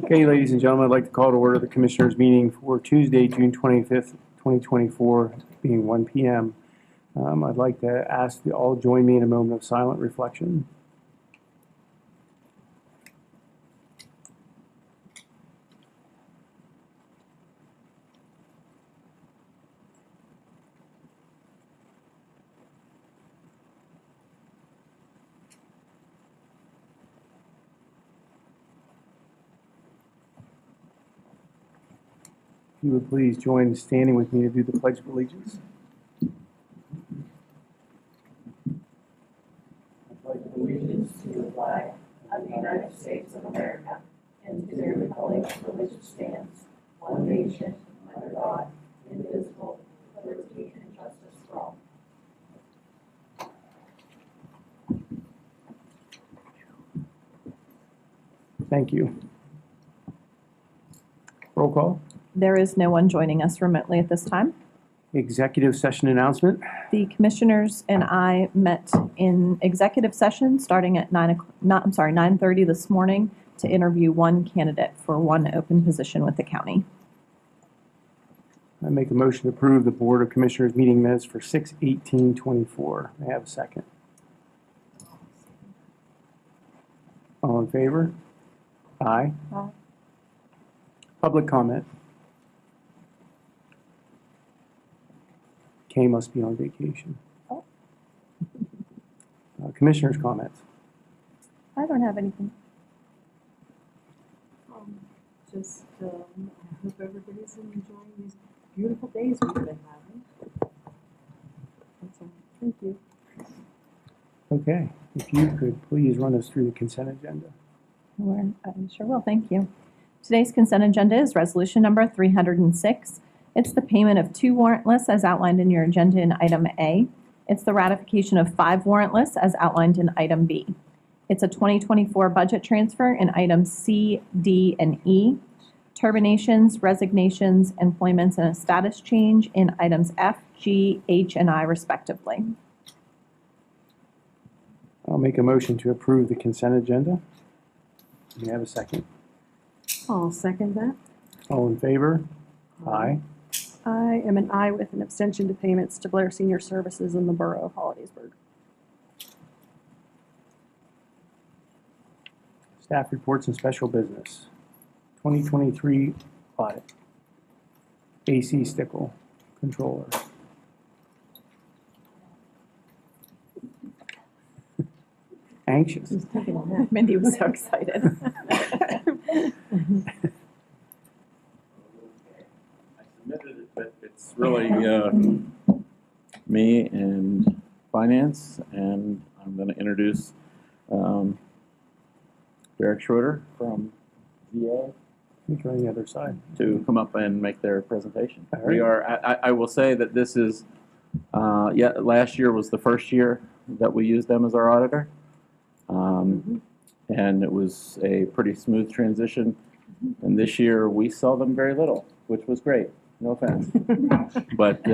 Okay, ladies and gentlemen, I'd like to call to order the Commissioners' meeting for Tuesday, June 25th, 2024, being 1 p.m. I'd like to ask you all join me in a moment of silent reflection. If you would please join standing with me to do the Pledge of Allegiance. I pledge allegiance to the flag of the United States of America and to the republic for which it stands, one nation, under God, indivisible, with liberty and justice for all. Thank you. Roll call. There is no one joining us remotely at this time. Executive session announcement. The commissioners and I met in executive session starting at 9:30 this morning to interview one candidate for one open position with the county. I make a motion to approve the Board of Commissioners meeting minutes for 6/18/24. May I have a second? All in favor? Aye. Aye. Public comment. Kay must be on vacation. Oh. Commissioners' comments. I don't have anything. I hope everybody's enjoying these beautiful days we've been having. That's all. Thank you. Okay, if you could please run us through the consent agenda. I sure will, thank you. Today's consent agenda is resolution number 306. It's the payment of 2 warrant lists as outlined in your agenda in item A. It's the ratification of 5 warrant lists as outlined in item B. It's a 2024 budget transfer in items C, D, and E. Terminations, resignations, employments, and a status change in items F, G, H, and I respectively. I'll make a motion to approve the consent agenda. May I have a second? I'll second that. All in favor? Aye. I am an aye with an abstention to payments to Blair Senior Services in the Borough of Hollidaysburg. Staff reports and special business. 2023 audit. AC Stickle, Controller. Anxious. Who's taking a nap? Mindy was so excited. Submitted it, but it's really me and finance, and I'm going to introduce Derek Schroeder from VA He's on the other side. to come up and make their presentation. All right. We are. I will say that this is. Last year was the first year that we used them as our auditor, and it was a pretty smooth transition. And this year we saw them very little, which was great. No offense, but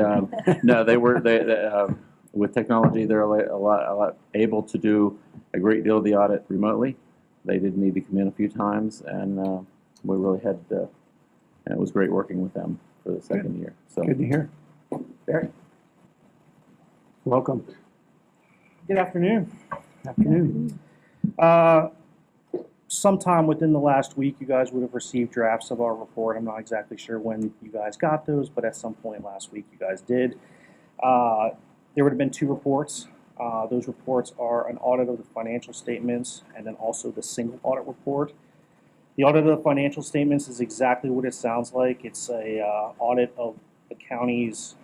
no, they with technology, they're a lot able to do a great deal of the audit remotely. They did need to come in a few times, and we really had, and it was great working with them for the second year. So Good to hear. Barry. Welcome. Good afternoon. Afternoon. Sometime within the last week, you guys would have received drafts of our report. I'm not exactly sure when you guys got those, but at some point last week, you guys did. There would have been 2 reports. Those reports are an audit of the financial statements and then also the single audit report. The audit of the financial statements is exactly what it sounds like. It's a audit of the county's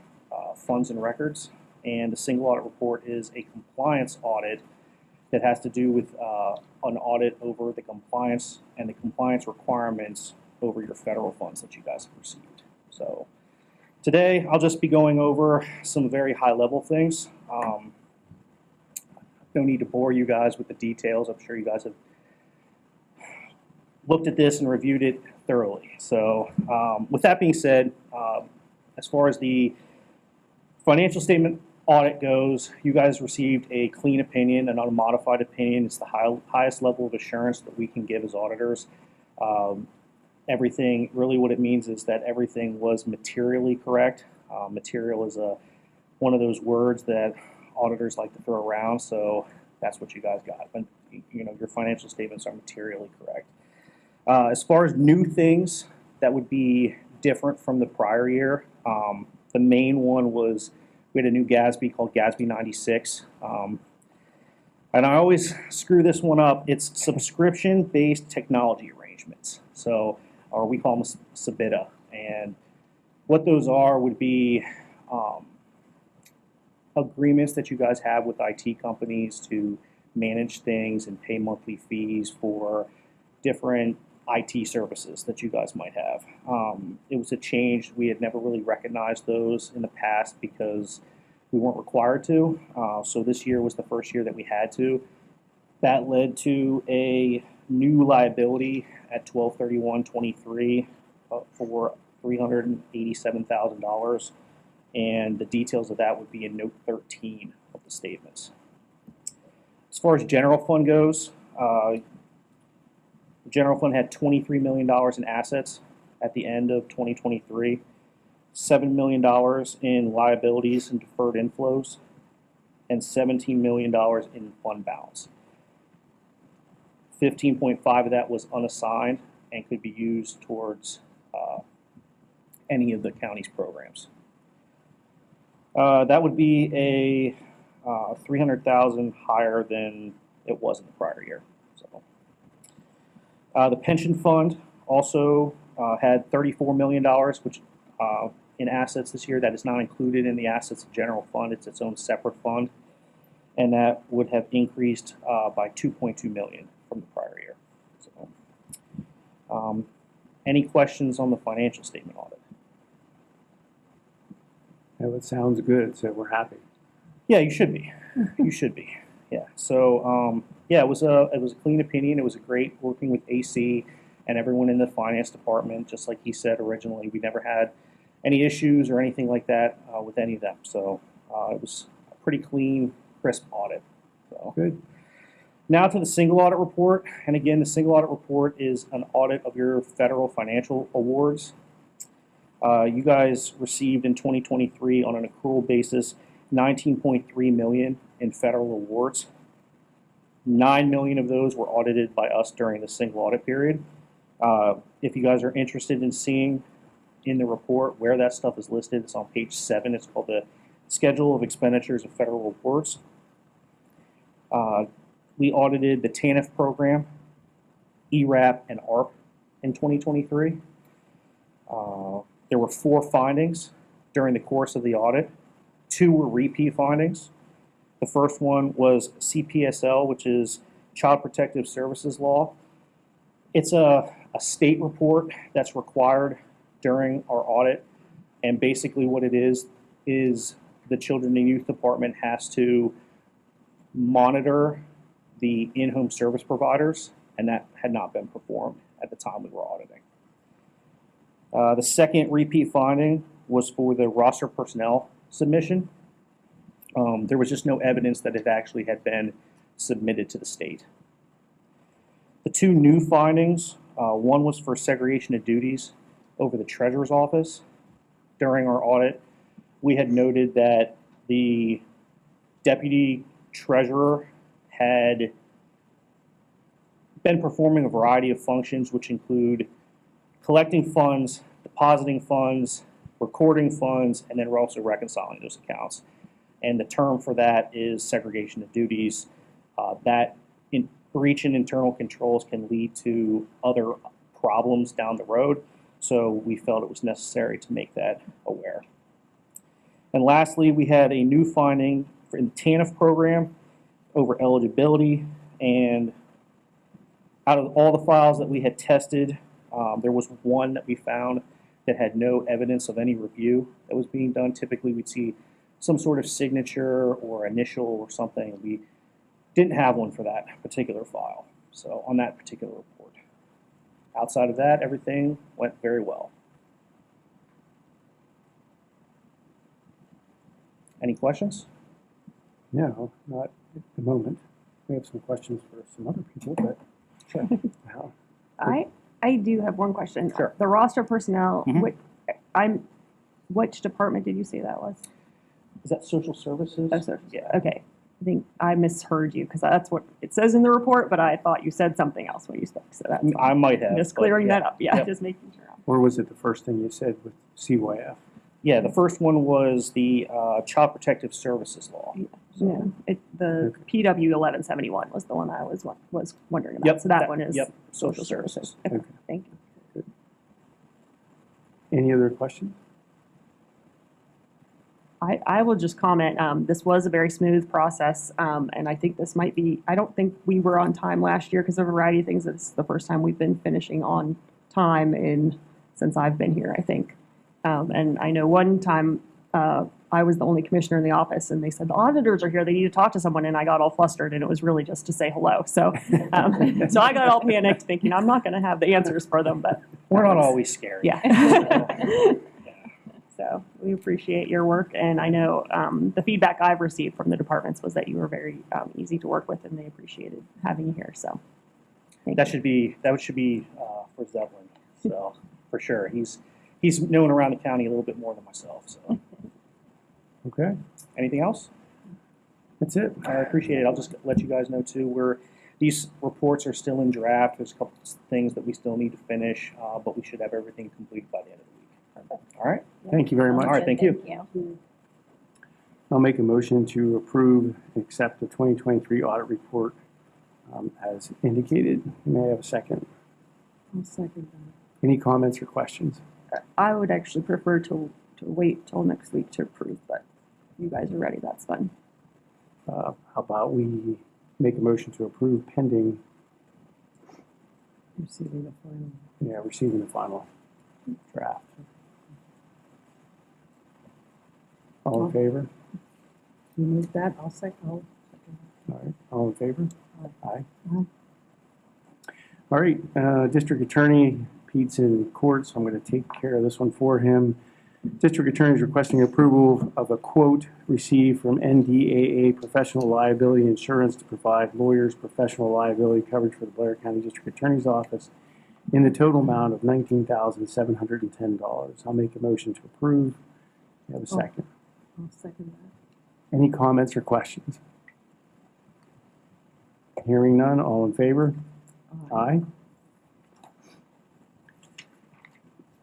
funds and records, and the single audit report is a compliance audit that has to do with an audit over the compliance and the compliance requirements over your federal funds that you guys have received. So today I'll just be going over some very high-level things. No need to bore you guys with the details. I'm sure you guys have looked at this and reviewed it thoroughly. So with that being said, as far as the financial statement audit goes, you guys received a clean opinion, an unmodified opinion. It's the highest level of assurance that we can give as auditors. everything, really what it means is that everything was materially correct. Material is one of those words that auditors like to throw around, so that's what you guys got. But your financial statements are materially correct. As far as new things that would be different from the prior year, the main one was we had a new GASB called GASB 96. And I always screw this one up. It's subscription-based technology arrangements. So, or we call them SBITA. And what those are would be agreements that you guys have with IT companies to manage things and pay monthly fees for different IT services that you guys might have. It was a change. We had never really recognized those in the past because we weren't required to. So this year was the first year that we had to. That led to a new liability at 12/31/23 for $387,000. And the details of that would be in note 13 of the statements. As far as general fund goes, the general fund had $23 million in assets at the end of 2023, $7 million in liabilities and deferred inflows, and $17 million in fund balance. 15.5 of that was unassigned and could be used towards any of the county's programs. That would be a $300,000 higher than it was in the prior year. So, the pension fund also had $34 million, which in assets this year. That is not included in the assets of general fund. It's its own separate fund, and that would have increased by $2.2 million from the prior year. So, any questions on the financial statement audit? Yeah, it sounds good, so we're happy. Yeah, you should be. You should be. Yeah. So, yeah, it was a clean opinion. It was a great working with AC and everyone in the finance department. Just like he said originally, we never had any issues or anything like that with any of them. So it was a pretty clean, crisp audit. So Good. now to the single audit report. And again, the single audit report is an audit of your federal financial awards. You guys received in 2023 on an accrual basis $19.3 million in federal awards. $9 million of those were audited by us during the single audit period. If you guys are interested in seeing in the report where that stuff is listed, it's on page 7. It's called the Schedule of Expenditures of Federal Awards. We audited the TANF program, ERAP, and ARP in 2023. There were 4 findings during the course of the audit. 2 were repeat findings. The first one was CPSL, which is Child Protective Services Law. It's a state report that's required during our audit, and basically what it is the Children and Youth Department has to monitor the in-home service providers, and that had not been performed at the time we were auditing. The second repeat finding was for the roster personnel submission. There was just no evidence that it actually had been submitted to the state. The 2 new findings, one was for segregation of duties over the treasurer's office. During our audit, we had noted that the deputy treasurer had been performing a variety of functions, which include collecting funds, depositing funds, recording funds, and then we're also reconciling those accounts. And the term for that is segregation of duties. That breach in internal controls can lead to other problems down the road, so we felt it was necessary to make that aware. And lastly, we had a new finding in the TANF program over eligibility, and out of all the files that we had tested, there was one that we found that had no evidence of any review that was being done. Typically, we'd see some sort of signature or initial or something. We didn't have one for that particular file, so on that particular report. Outside of that, everything went very well. Any questions? No, not at the moment. We have some questions for some other people, but Sure. wow. I I do have one question. Sure. The roster personnel, Mhm. which department did you say that was? Is that social services? Oh, so- Yeah. Okay. I think I misheard you because that's what it says in the report, but I thought you said something else when you spoke. So that's I might have. just but clearing yeah. that up. Yeah, Yep. just making sure. Or was it the first thing you said with CYF? Yeah, the first one was the Child Protective Services Law. Yeah, the PW 1171 was the one I was wondering about. Yep, So that one is Yep, social services. Okay, Okay. thank you. Any other questions? I will just comment, this was a very smooth process, and I think this might be, I don't think we were on time last year because of a variety of things. It's the first time we've been finishing on time since I've been here, I think. And I know one time, I was the only commissioner in the office, and they said, the auditors are here, they need to talk to someone, and I got all flustered, and it was really just to say hello. So, so I got all panicked, thinking I'm not going to have the answers for them, but. We're not always scary. Yeah. So we appreciate your work, and I know the feedback I've received from the departments was that you were very easy to work with, and they appreciated having you here. So thank That you. should be for Zeppelin. So for sure, he's known around the county a little bit more than myself. So Okay, anything else? that's it. I appreciate it. I'll just let you guys know too. These reports are still in draft. There's a couple things that we still need to finish, but we should have everything completed by the end of the week. All right. Thank you very much. All right. Thank you. I'll make a motion to approve and accept the 2023 audit report as indicated. May I have a second? I'll second Any comments or questions? I would actually prefer to wait till next week to approve, but you guys are ready. That's fine. How about we make a motion to approve pending, that. Receiving the final. receiving the final draft. All in favor? You move that, I'll second. All right, all in favor? Aye. Aye. All right, District Attorney Pete's in court, so I'm going to take care of this one for him. District Attorney is requesting approval of a quote received from NDAA Professional Liability Insurance to provide lawyers' professional liability coverage for the Blair County District Attorney's Office in the total amount of $19,710. I'll make a motion to approve. You have a second. I'll second that. Any comments or questions? Hearing none, all in favor? Aye.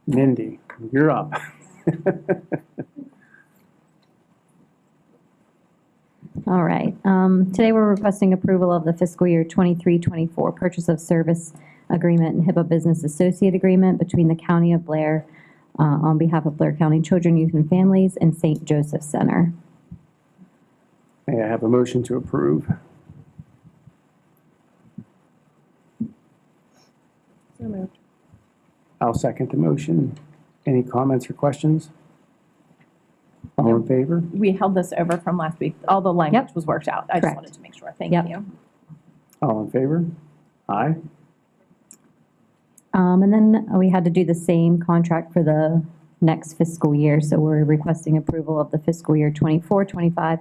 Mindy, you're up. All right. Today, we're requesting approval of the fiscal year 23-24 purchase of service agreement and HIPAA Business Associate Agreement between the County of Blair on behalf of Blair County Children, Youth, and Families and St. Joseph Center. May I have a motion to approve? So moved. I'll second the motion. Any comments or questions? All in favor? We held this over from last week. All the language Yep. was worked out. I just Correct. wanted to make sure. Thank Yep. you. All in favor? Aye. And then we had to do the same contract for the next fiscal year, so we're requesting approval of the fiscal year 24-25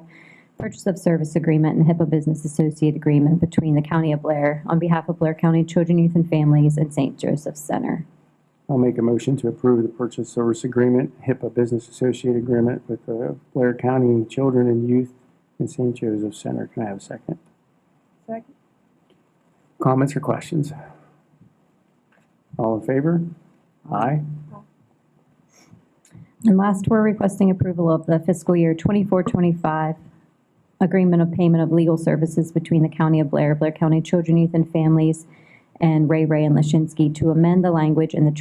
purchase of service agreement and HIPAA Business Associate Agreement between the County of Blair on behalf of Blair County Children, Youth, and Families and St. Joseph Center. I'll make a motion to approve the purchase service agreement, HIPAA Business Associate Agreement with the Blair County Children and Youth and St. Joseph Center. Can I have a second? Second. Comments or questions? All in favor? Aye. And last, we're requesting approval of the fiscal year 24-25 agreement of payment of legal services between the County of Blair, Blair County Children, Youth, and Families, and Ray and Lashinsky to amend the language in the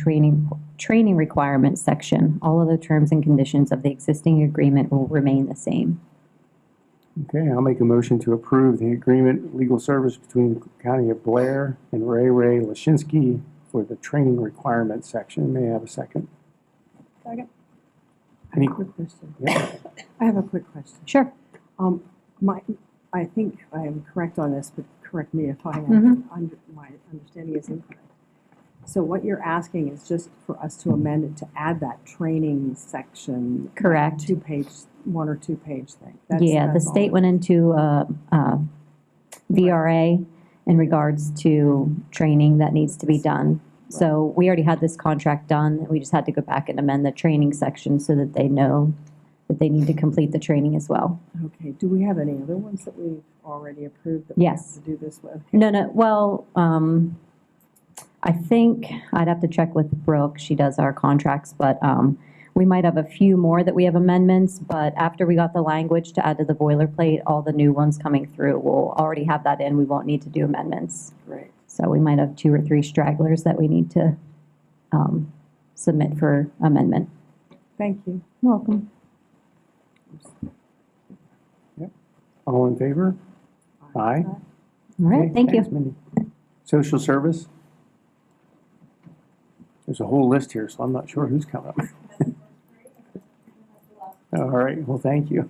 training requirements section. All of the terms and conditions of the existing agreement will remain the same. Okay, I'll make a motion to approve the agreement legal service between the County of Blair and Ray Lashinsky for the training requirements section. May I have a second? Second. Any- Quick question. Yeah. I have a quick question. Sure. I think I am correct on this, but correct me if I am. My understanding is incorrect. So what you're asking is just for us to amend it to add that training section. Correct. 1 or 2 page thing. Yeah, the that's all. state went into VRA in regards to training that needs to be done. So we already had this contract done. We just had to go back and amend the training section so that they know that they need to complete the training as well. Okay, do we have any other ones that we've already approved that we have Yes. to do this with? No, well, I think I'd have to check with Brooke. She does our contracts, but we might have a few more that we have amendments, but after we got the language to add to the boilerplate, all the new ones coming through, we'll already have that in. We won't need to do amendments. Great. So we might have 2 or 3 stragglers that we need to submit for amendment. Thank you. You're welcome. All in favor? Aye. All right, Okay, thank you. thanks, Mindy. Social service? There's a whole list here, so I'm not sure who's coming up. All right, well, thank you.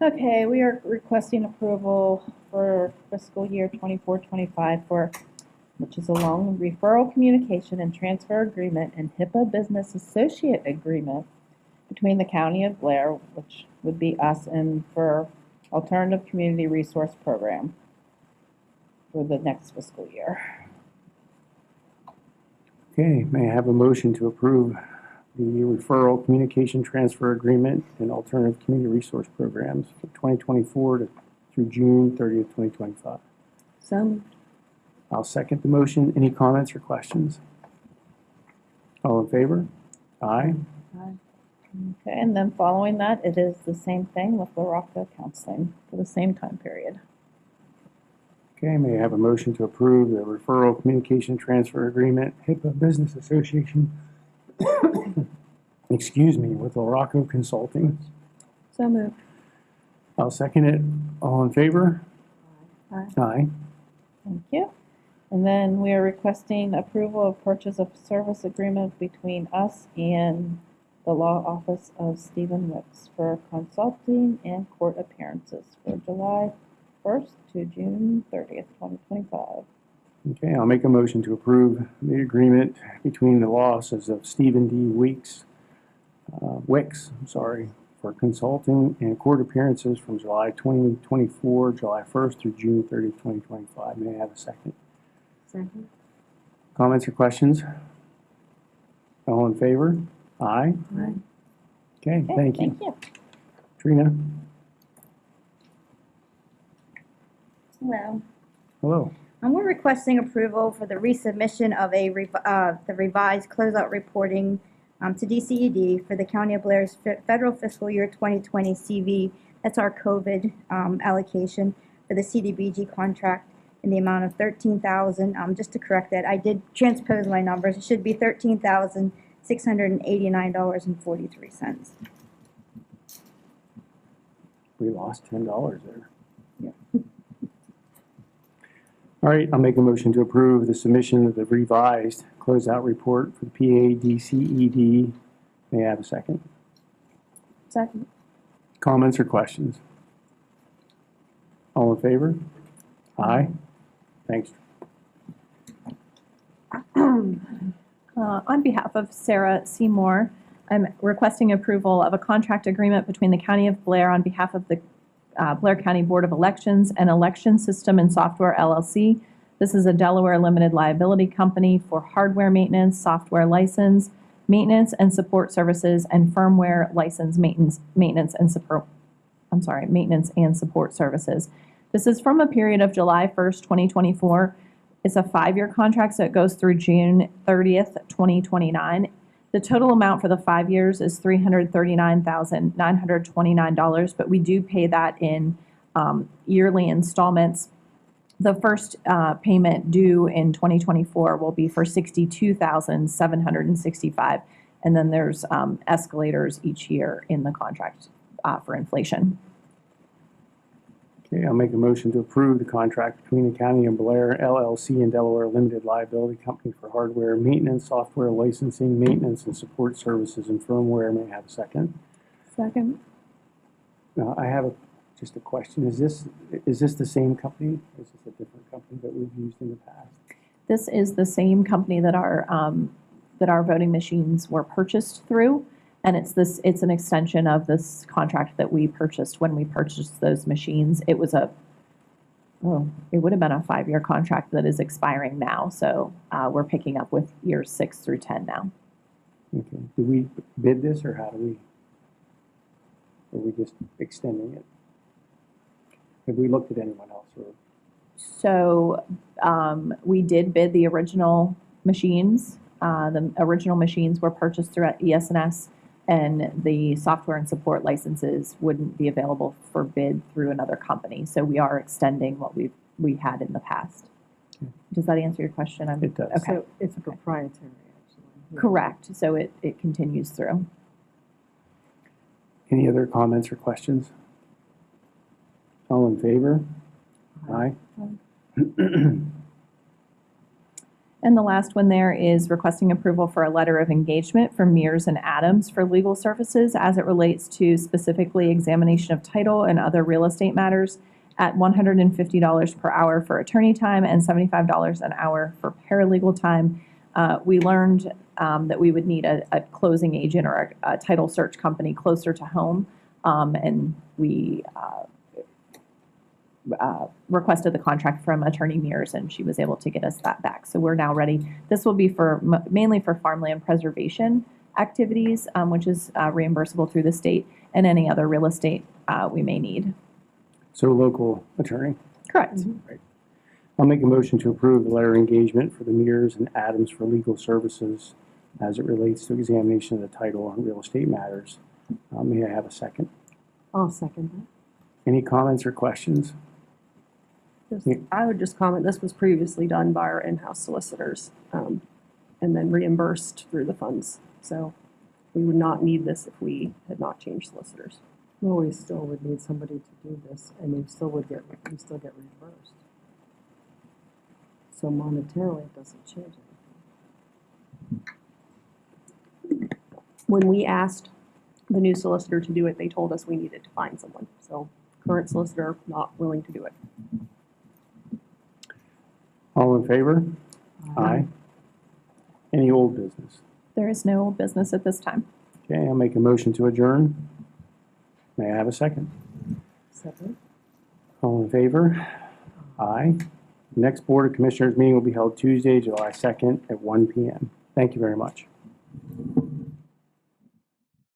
Okay, we are requesting approval for fiscal year 24-25 for, which is a loan referral communication and transfer agreement and HIPAA business associate agreement between the County of Blair, which would be us, and for Alternative Community Resource Program for the next fiscal year. Okay, may I have a motion to approve the referral communication transfer agreement and alternative community resource programs for 2024 through June 30th, 2025? So moved. I'll second the motion. Any comments or questions? All in favor? Aye. Okay, and then following that, it is the same thing with LaRocca Counseling for the same time period. Okay, may I have a motion to approve the referral communication transfer agreement, HIPAA Business Association, excuse me, with LaRocca Consulting? So moved. I'll second it. All in favor? Aye. Aye. Thank you. And then we are requesting approval of purchase of service agreement between us and the law office of Stephen Wicks for consulting and court appearances for July 1st to June 30th, 2025. Okay, I'll make a motion to approve the agreement between the law offices of Stephen D. Wicks, for consulting and court appearances from July 2024, July 1st through June 30th, 2025. May I have a second? Second. Comments or questions? All in favor? Aye. Aye. Okay, Okay, thank you. Thank you. Trina? Hello. Hello. We're requesting approval for the resubmission of the revised closeout reporting to DCED for the County of Blair's federal fiscal year 2020 CV. That's our COVID allocation for the CDBG contract in the amount of $13,000. Just to correct that, I did transpose my numbers. It should be $13,689.43. We lost $10 there. All right, I'll make a motion to approve the submission of the revised closeout report for the PADCED. May I have a second? Second. Comments or questions? All in favor? Aye. Thanks. On behalf of Sarah Seymour, I'm requesting approval of a contract agreement between the County of Blair on behalf of the Blair County Board of Elections and Election System and Software LLC. This is a Delaware limited liability company for hardware maintenance, software license, maintenance and support services, and firmware license maintenance and support services. This is from a period of July 1st, 2024. It's a 5-year contract, so it goes through June 30th, 2029. The total amount for the 5 years is $339,929, but we do pay that in yearly installments. The first payment due in 2024 will be for $62,765, and then there's escalators each year in the contract for inflation. Okay, I'll make a motion to approve the contract between the County of Blair LLC and Delaware Limited Liability Company for hardware maintenance, software licensing, maintenance, and support services and firmware. May I have a second? Second. Now, I have just a question. Is this the same company? Is this a different company that we've used in the past? This is the same company that our voting machines were purchased through, and it's an extension of this contract that we purchased when we purchased those machines. It was a it would have been a 5-year contract that is expiring now, so we're picking up with years 6 through 10 now. Okay. Do we bid this, or how do we, or are we just extending it? Have we looked at anyone else, or? So we did bid the original machines. The original machines were purchased through ES&S, and the software and support licenses wouldn't be available for bid through another company. So we are extending what we had in the past. Okay. Does that answer your question? It does. Okay. So it's proprietary, actually. Correct. So it continues through. Any other comments or questions? All in favor? Aye. And the last one there is requesting approval for a letter of engagement from Mears and Adams for legal services as it relates to specifically examination of title and other real estate matters at $150 per hour for attorney time and $75 an hour for paralegal time. We learned that we would need a closing agent or a title search company closer to home, and we requested the contract from Attorney Mears, and she was able to get us that back. So we're now ready. This will be for mainly for farmland preservation activities, which is reimbursable through the state, and any other real estate we may need. So local attorney. Correct. Right. I'll make a motion to approve the letter of engagement for the Mears and Adams for legal services as it relates to examination of the title on real estate matters. May I have a second? I'll second that. Any comments or questions? I would just comment, this was previously done by our in-house solicitors, and then reimbursed through the funds. So we would not need this if we had not changed solicitors. Well, we still would need somebody to do this, and we still get reimbursed. So monetarily, it doesn't change anything. When we asked the new solicitor to do it, they told us we needed to find someone. So current solicitor not willing to do it. All in favor? Aye. Any old business? There is no business at this time. Okay, I'll make a motion to adjourn. May I have a second? Second. All in favor? Aye. Next Board of Commissioners meeting will be held Tuesday, July 2nd at 1 p.m. Thank you very much.